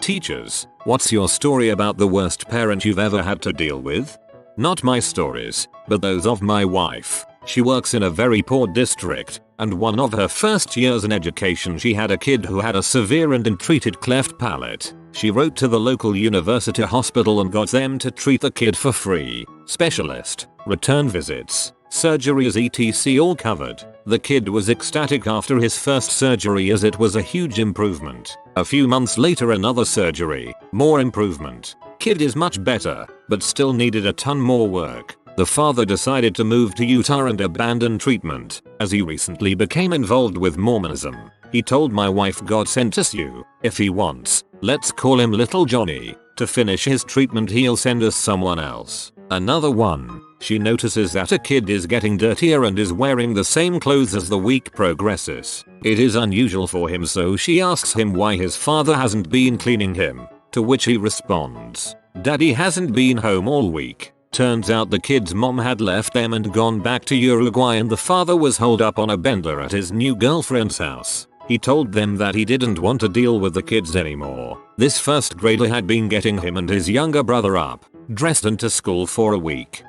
Teachers, what's your story about the worst parent you've ever had to deal with? Not my stories, but those of my wife. She works in a very poor district, and one of her first years in education she had a kid who had a severe and untreated cleft palate. She wrote to the local university hospital and got them to treat the kid for free. Specialist, return visits, surgeries etc. all covered. The kid was ecstatic after his first surgery as it was a huge improvement. A few months later another surgery, more improvement. Kid is much better, but still needed a ton more work. The father decided to move to Utah and abandon treatment, as he recently became involved with Mormonism. He told my wife God sent us you, if he wants, let's call him Little Johnny, to finish his treatment he'll send us someone else. Another one, she notices that a kid is getting dirtier and is wearing the same clothes as the week progresses. It is unusual for him, so she asks him why his father hasn't been cleaning him, to which he responds, Daddy hasn't been home all week. Turns out the kid's mom had left them and gone back to Uruguay and the father was holed up on a bender at his new girlfriend's house. He told them that he didn't want to deal with the kids anymore. This first grader had been getting him and his younger brother up, dressed and to school for a week.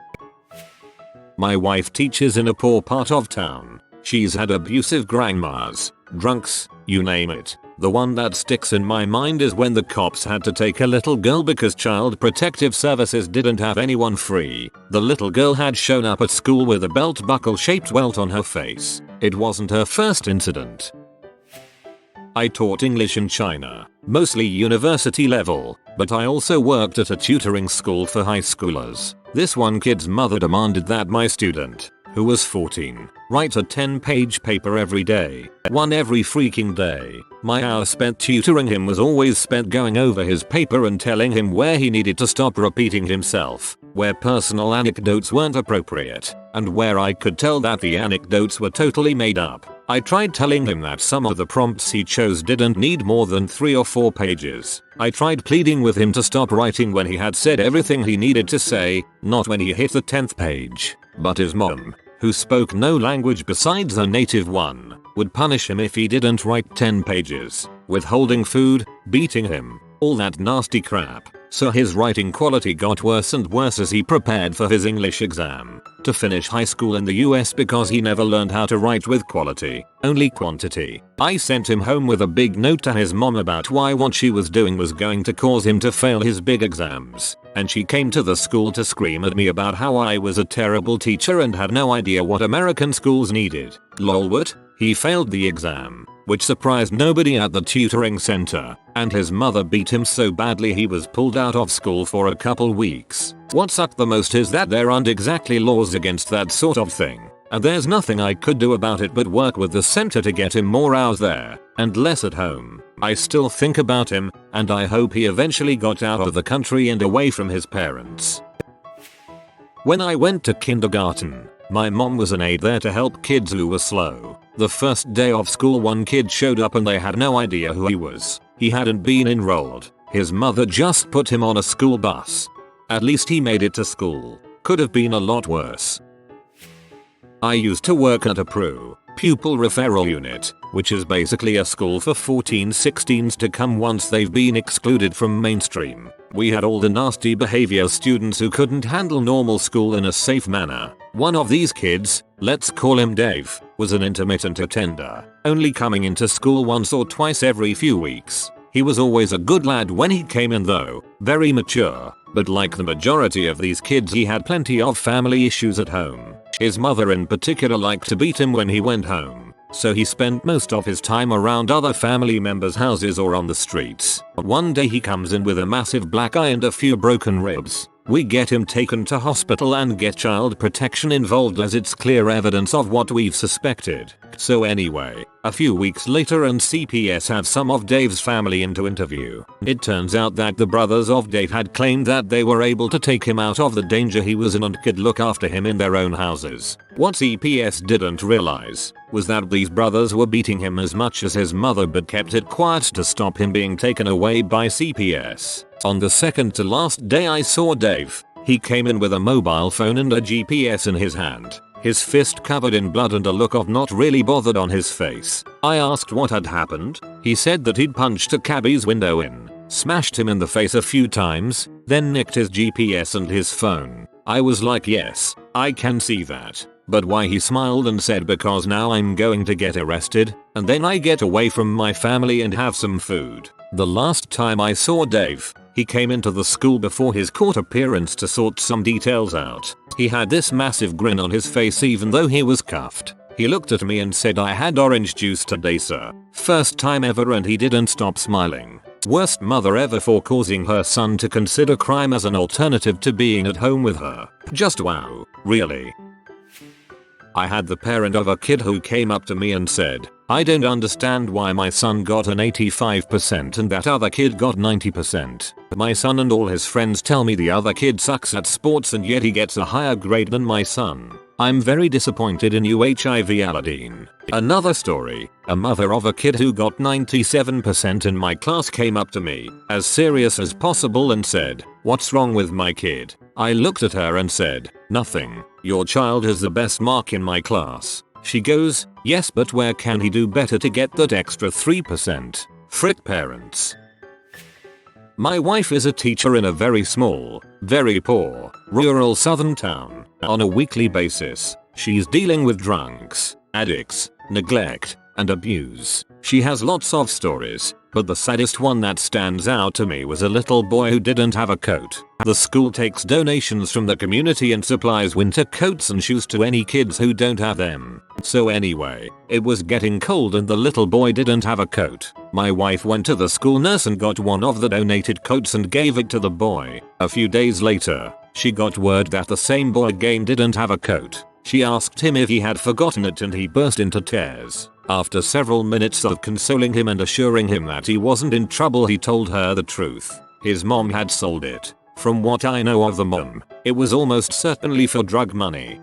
My wife teaches in a poor part of town. She's had abusive grandmas, drunks, you name it. The one that sticks in my mind is when the cops had to take a little girl because Child Protective Services didn't have anyone free. The little girl had shown up at school with a belt buckle shaped welt on her face. It wasn't her first incident. I taught English in China, mostly university level, but I also worked at a tutoring school for high schoolers. This one kid's mother demanded that my student, who was 14, write a 10-page paper every day. One every freaking day. My hour spent tutoring him was always spent going over his paper and telling him where he needed to stop repeating himself, where personal anecdotes weren't appropriate, and where I could tell that the anecdotes were totally made up. I tried telling him that some of the prompts he chose didn't need more than 3 or 4 pages. I tried pleading with him to stop writing when he had said everything he needed to say, not when he hit the 10th page. But his mom, who spoke no language besides her native one, would punish him if he didn't write 10 pages, withholding food, beating him, all that nasty crap. So his writing quality got worse and worse as he prepared for his English exam to finish high school in the US because he never learned how to write with quality, only quantity. I sent him home with a big note to his mom about why what she was doing was going to cause him to fail his big exams, and she came to the school to scream at me about how I was a terrible teacher and had no idea what American schools needed. Lol, what? He failed the exam, which surprised nobody at the tutoring center, and his mother beat him so badly he was pulled out of school for a couple weeks. What sucked the most is that there aren't exactly laws against that sort of thing, and there's nothing I could do about it but work with the center to get him more hours there, and less at home. I still think about him, and I hope he eventually got out of the country and away from his parents. When I went to kindergarten, my mom was an aide there to help kids who were slow. The first day of school one kid showed up and they had no idea who he was. He hadn't been enrolled. His mother just put him on a school bus. At least he made it to school. Could have been a lot worse. I used to work at a pupil referral unit, which is basically a school for 14-16s to come once they've been excluded from mainstream. We had all the nasty behavior students who couldn't handle normal school in a safe manner. One of these kids, let's call him Dave, was an intermittent attender, only coming into school once or twice every few weeks. He was always a good lad when he came in though, very mature, but like the majority of these kids he had plenty of family issues at home. His mother in particular liked to beat him when he went home, so he spent most of his time around other family members' houses or on the streets. One day he comes in with a massive black eye and a few broken ribs. We get him taken to hospital and get child protection involved as it's clear evidence of what we've suspected. So anyway, a few weeks later and CPS have some of Dave's family in to interview. It turns out that the brothers of Dave had claimed that they were able to take him out of the danger he was in and could look after him in their own houses. What CPS didn't realize was that these brothers were beating him as much as his mother but kept it quiet to stop him being taken away by CPS. On the second to last day I saw Dave, he came in with a mobile phone and a GPS in his hand, his fist covered in blood and a look of not really bothered on his face. I asked what had happened. He said that he'd punched a cabbie's window in, smashed him in the face a few times, then nicked his GPS and his phone. I was like, yes, I can see that. But why? He smiled and said, because now I'm going to get arrested, and then I get away from my family and have some food. The last time I saw Dave, he came into the school before his court appearance to sort some details out. He had this massive grin on his face even though he was cuffed. He looked at me and said, I had orange juice today, sir. First time ever, and he didn't stop smiling. Worst mother ever for causing her son to consider crime as an alternative to being at home with her. Just wow, really. I had the parent of a kid who came up to me and said, I don't understand why my son got an 85% and that other kid got 90%. My son and all his friends tell me the other kid sucks at sports and yet he gets a higher grade than my son. I'm very disappointed in you, HIV Aladdin. Another story, a mother of a kid who got 97% in my class came up to me, as serious as possible, and said, what's wrong with my kid? I looked at her and said, nothing. Your child has the best mark in my class. She goes, yes, but where can he do better to get that extra 3%? Frick parents. My wife is a teacher in a very small, very poor, rural southern town. On a weekly basis, she's dealing with drunks, addicts, neglect, and abuse. She has lots of stories, but the saddest one that stands out to me was a little boy who didn't have a coat. The school takes donations from the community and supplies winter coats and shoes to any kids who don't have them. So anyway, it was getting cold and the little boy didn't have a coat. My wife went to the school nurse and got one of the donated coats and gave it to the boy. A few days later, she got word that the same boy again didn't have a coat. She asked him if he had forgotten it and he burst into tears. After several minutes of consoling him and assuring him that he wasn't in trouble, he told her the truth. His mom had sold it. From what I know of the mom, it was almost certainly for drug money.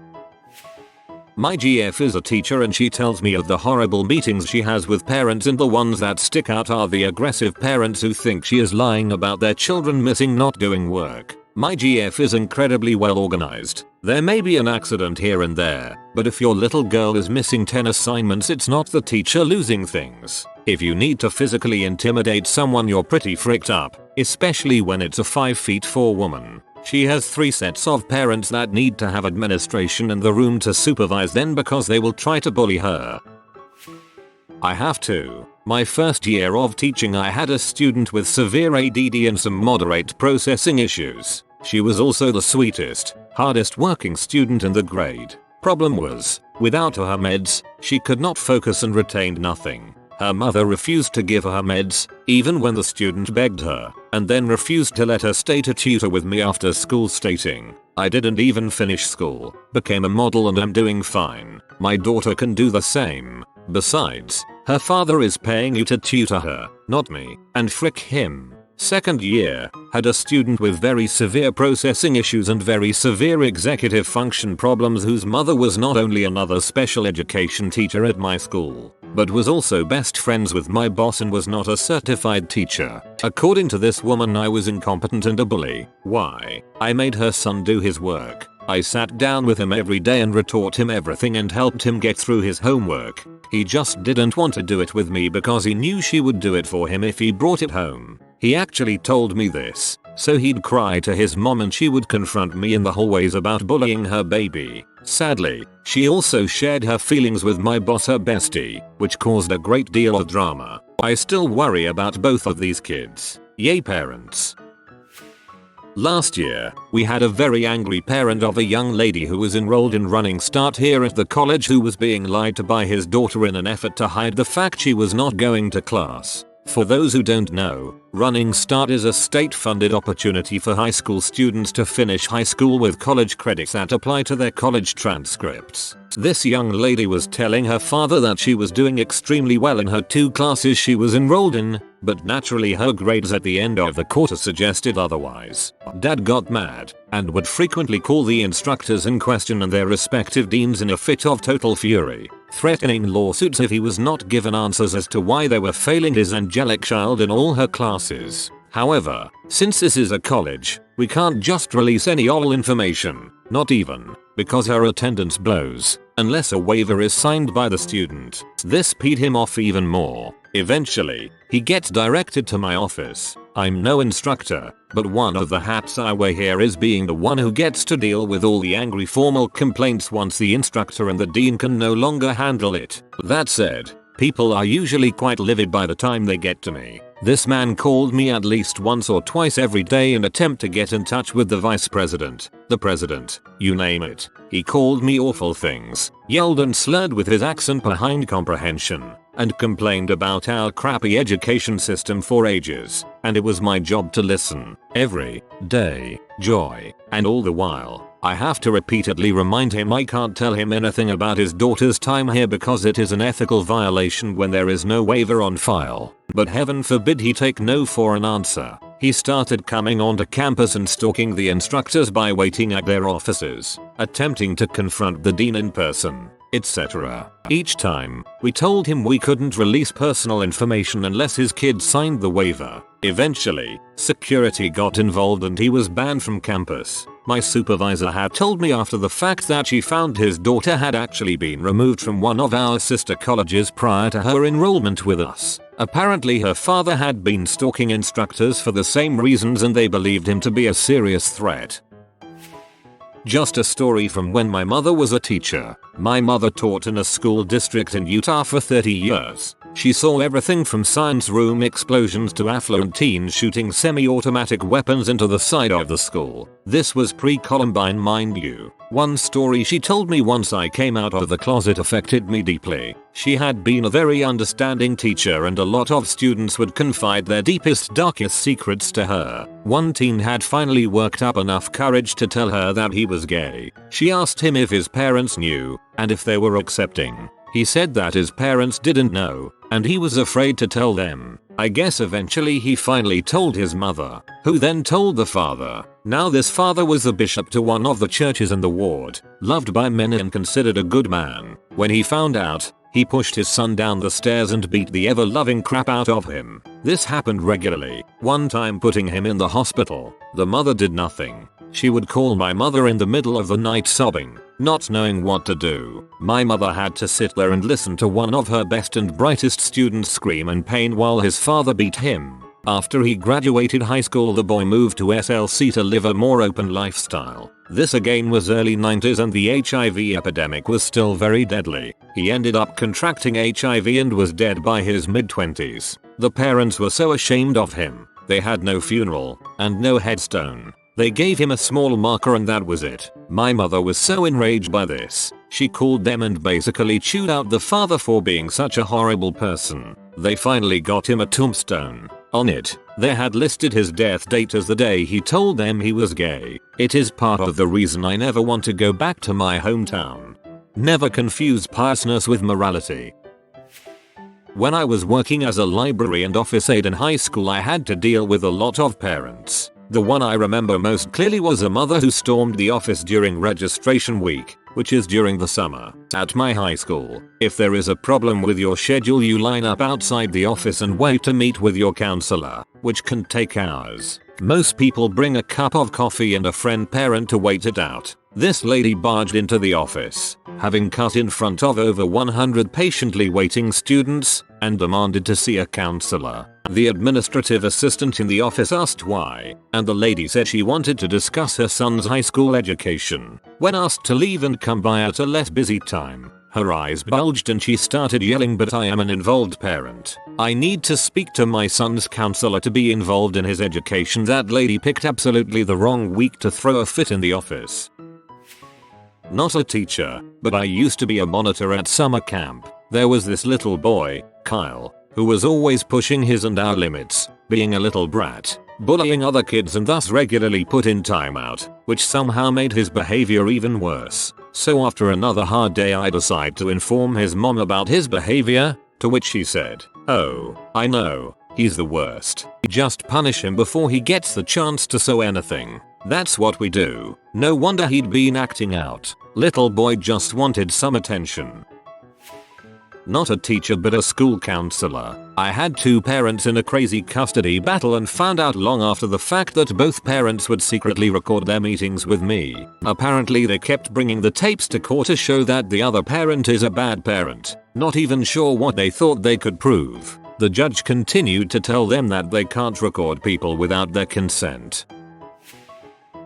My GF is a teacher and she tells me of the horrible meetings she has with parents, and the ones that stick out are the aggressive parents who think she is lying about their children missing, not doing work. My GF is incredibly well organized. There may be an accident here and there, but if your little girl is missing 10 assignments, it's not the teacher losing things. If you need to physically intimidate someone, you're pretty fricked up, especially when it's a 5'4" woman. She has 3 sets of parents that need to have administration in the room to supervise them because they will try to bully her. I have to. My first year of teaching, I had a student with severe ADD and some moderate processing issues. She was also the sweetest, hardest working student in the grade. Problem was, without her meds, she could not focus and retained nothing. Her mother refused to give her meds, even when the student begged her, and then refused to let her stay to tutor with me after school, stating, I didn't even finish school, became a model and am doing fine. My daughter can do the same. Besides, her father is paying you to tutor her, not me, and frick him. Second year, had a student with very severe processing issues and very severe executive function problems whose mother was not only another special education teacher at my school, but was also best friends with my boss and was not a certified teacher. According to this woman, I was incompetent and a bully. Why? I made her son do his work. I sat down with him every day and retaught him everything and helped him get through his homework. He just didn't want to do it with me because he knew she would do it for him if he brought it home. He actually told me this, so he'd cry to his mom and she would confront me in the hallways about bullying her baby. Sadly, she also shared her feelings with my boss, her bestie, which caused a great deal of drama. I still worry about both of these kids. Yay parents. Last year, we had a very angry parent of a young lady who was enrolled in Running Start here at the college who was being lied to by his daughter in an effort to hide the fact she was not going to class. For those who don't know, Running Start is a state-funded opportunity for high school students to finish high school with college credits that apply to their college transcripts. This young lady was telling her father that she was doing extremely well in her 2 classes she was enrolled in, but naturally her grades at the end of the quarter suggested otherwise. Dad got mad and would frequently call the instructors in question and their respective deans in a fit of total fury, threatening lawsuits if he was not given answers as to why they were failing his angelic child in all her classes. However, since this is a college, we can't just release any all information, not even because her attendance blows, unless a waiver is signed by the student. This peed him off even more. Eventually, he gets directed to my office. I'm no instructor, but one of the hats I wear here is being the one who gets to deal with all the angry formal complaints once the instructor and the dean can no longer handle it. That said, people are usually quite livid by the time they get to me. This man called me at least once or twice every day in attempt to get in touch with the vice president, the president, you name it. He called me awful things, yelled and slurred with his accent behind comprehension, and complained about our crappy education system for ages, and it was my job to listen, every day, joy, and all the while, I have to repeatedly remind him I can't tell him anything about his daughter's time here because it is an ethical violation when there is no waiver on file. But heaven forbid he take no for an answer. He started coming onto campus and stalking the instructors by waiting at their offices, attempting to confront the dean in person, etc. Each time, we told him we couldn't release personal information unless his kid signed the waiver. Eventually, security got involved and he was banned from campus. My supervisor had told me after the fact that she found his daughter had actually been removed from one of our sister colleges prior to her enrollment with us. Apparently her father had been stalking instructors for the same reasons and they believed him to be a serious threat. Just a story from when my mother was a teacher. My mother taught in a school district in Utah for 30 years. She saw everything from science room explosions to affluent teens shooting semi-automatic weapons into the side of the school. This was pre-Columbine, mind you. One story she told me once I came out of the closet affected me deeply. She had been a very understanding teacher and a lot of students would confide their deepest, darkest secrets to her. One teen had finally worked up enough courage to tell her that he was gay. She asked him if his parents knew, and if they were accepting. He said that his parents didn't know, and he was afraid to tell them. I guess eventually he finally told his mother, who then told the father. Now this father was the bishop to one of the churches in the ward, loved by many and considered a good man. When he found out, he pushed his son down the stairs and beat the ever-loving crap out of him. This happened regularly, one time putting him in the hospital. The mother did nothing. She would call my mother in the middle of the night sobbing, not knowing what to do. My mother had to sit there and listen to one of her best and brightest students scream in pain while his father beat him. After he graduated high school, the boy moved to SLC to live a more open lifestyle. This again was early 90s and the HIV epidemic was still very deadly. He ended up contracting HIV and was dead by his mid-20s. The parents were so ashamed of him. They had no funeral and no headstone. They gave him a small marker and that was it. My mother was so enraged by this, she called them and basically chewed out the father for being such a horrible person. They finally got him a tombstone. On it, they had listed his death date as the day he told them he was gay. It is part of the reason I never want to go back to my hometown. Never confuse piousness with morality. When I was working as a library and office aide in high school, I had to deal with a lot of parents. The one I remember most clearly was a mother who stormed the office during registration week, which is during the summer. At my high school, if there is a problem with your schedule, you line up outside the office and wait to meet with your counselor, which can take hours. Most people bring a cup of coffee and a friend parent to wait it out. This lady barged into the office, having cut in front of over 100 patiently waiting students, and demanded to see a counselor. The administrative assistant in the office asked why, and the lady said she wanted to discuss her son's high school education. When asked to leave and come by at a less busy time, her eyes bulged and she started yelling, "But I am an involved parent. I need to speak to my son's counselor to be involved in his education." That lady picked absolutely the wrong week to throw a fit in the office. Not a teacher, but I used to be a monitor at summer camp. There was this little boy, Kyle, who was always pushing his and our limits, being a little brat, bullying other kids and thus regularly put in timeout, which somehow made his behavior even worse. So after another hard day, I decided to inform his mom about his behavior, to which she said, "Oh, I know, he's the worst. Just punish him before he gets the chance to say anything. That's what we do." No wonder he'd been acting out. Little boy just wanted some attention. Not a teacher but a school counselor. I had two parents in a crazy custody battle and found out long after the fact that both parents would secretly record their meetings with me. Apparently they kept bringing the tapes to court to show that the other parent is a bad parent, not even sure what they thought they could prove. The judge continued to tell them that they can't record people without their consent.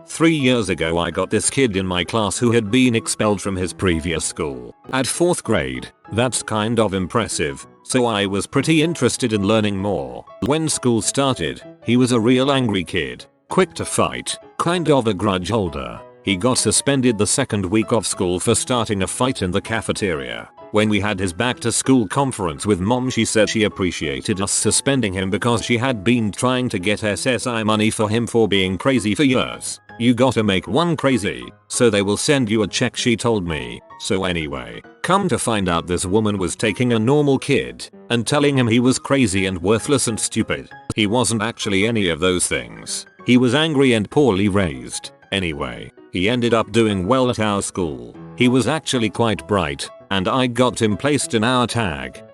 3 years ago I got this kid in my class who had been expelled from his previous school at 4th grade. That's kind of impressive, so I was pretty interested in learning more. When school started, he was a real angry kid, quick to fight, kind of a grudge holder. He got suspended the second week of school for starting a fight in the cafeteria. When we had his back to school conference with mom, she said she appreciated us suspending him because she had been trying to get SSI money for him for being crazy for years. You gotta make one crazy, so they will send you a check, she told me. So anyway, come to find out this woman was taking a normal kid and telling him he was crazy and worthless and stupid. He wasn't actually any of those things. He was angry and poorly raised. Anyway, he ended up doing well at our school. He was actually quite bright, and I got him placed in our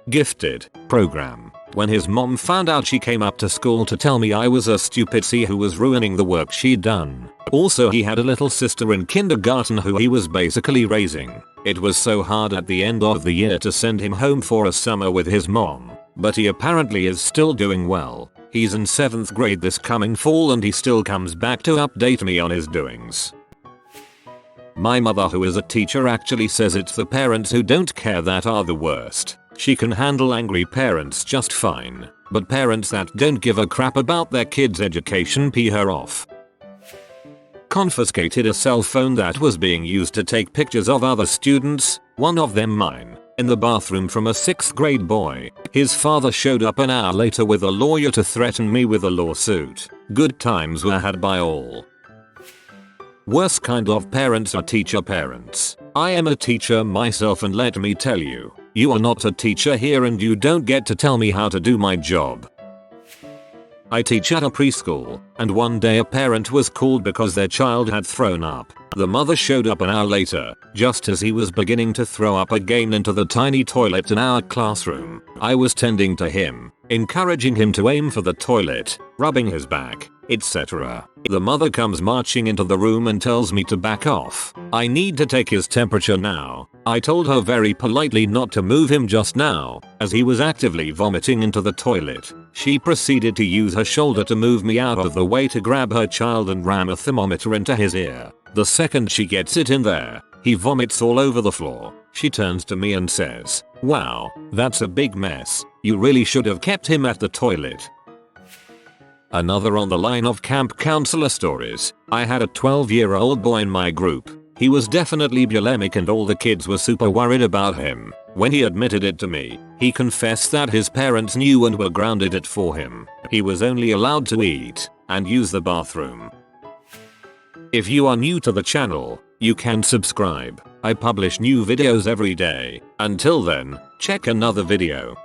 gifted program. When his mom found out, she came up to school to tell me I was a stupid C who was ruining the work she'd done. Also, he had a little sister in kindergarten who he was basically raising. It was so hard at the end of the year to send him home for a summer with his mom, but he apparently is still doing well. He's in 7th grade this coming fall and he still comes back to update me on his doings. My mother, who is a teacher, actually says it's the parents who don't care that are the worst. She can handle angry parents just fine, but parents that don't give a crap about their kids' education pee her off. Confiscated a cell phone that was being used to take pictures of other students, one of them mine, in the bathroom from a 6th grade boy. His father showed up an hour later with a lawyer to threaten me with a lawsuit. Good times were had by all. Worst kind of parents are teacher parents. I am a teacher myself, and let me tell you, you are not a teacher here and you don't get to tell me how to do my job. I teach at a preschool, and one day a parent was called because their child had thrown up. The mother showed up an hour later, just as he was beginning to throw up again into the tiny toilet in our classroom. I was tending to him, encouraging him to aim for the toilet, rubbing his back, etc. The mother comes marching into the room and tells me to back off. I need to take his temperature now. I told her very politely not to move him just now, as he was actively vomiting into the toilet. She proceeded to use her shoulder to move me out of the way to grab her child and ram a thermometer into his ear. The second she gets it in there, he vomits all over the floor. She turns to me and says, "Wow, that's a big mess. You really should have kept him at the toilet." Another on the line of camp counselor stories. I had a 12-year-old boy in my group. He was definitely bulimic and all the kids were super worried about him. When he admitted it to me, he confessed that his parents knew and were grounded it for him. He was only allowed to eat and use the bathroom. If you are new to the channel, you can subscribe. I publish new videos every day. Until then, check another video.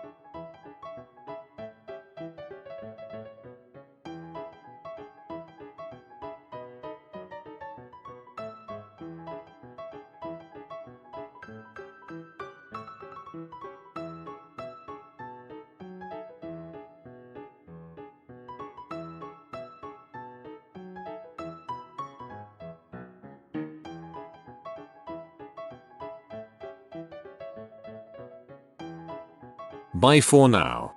Bye for now.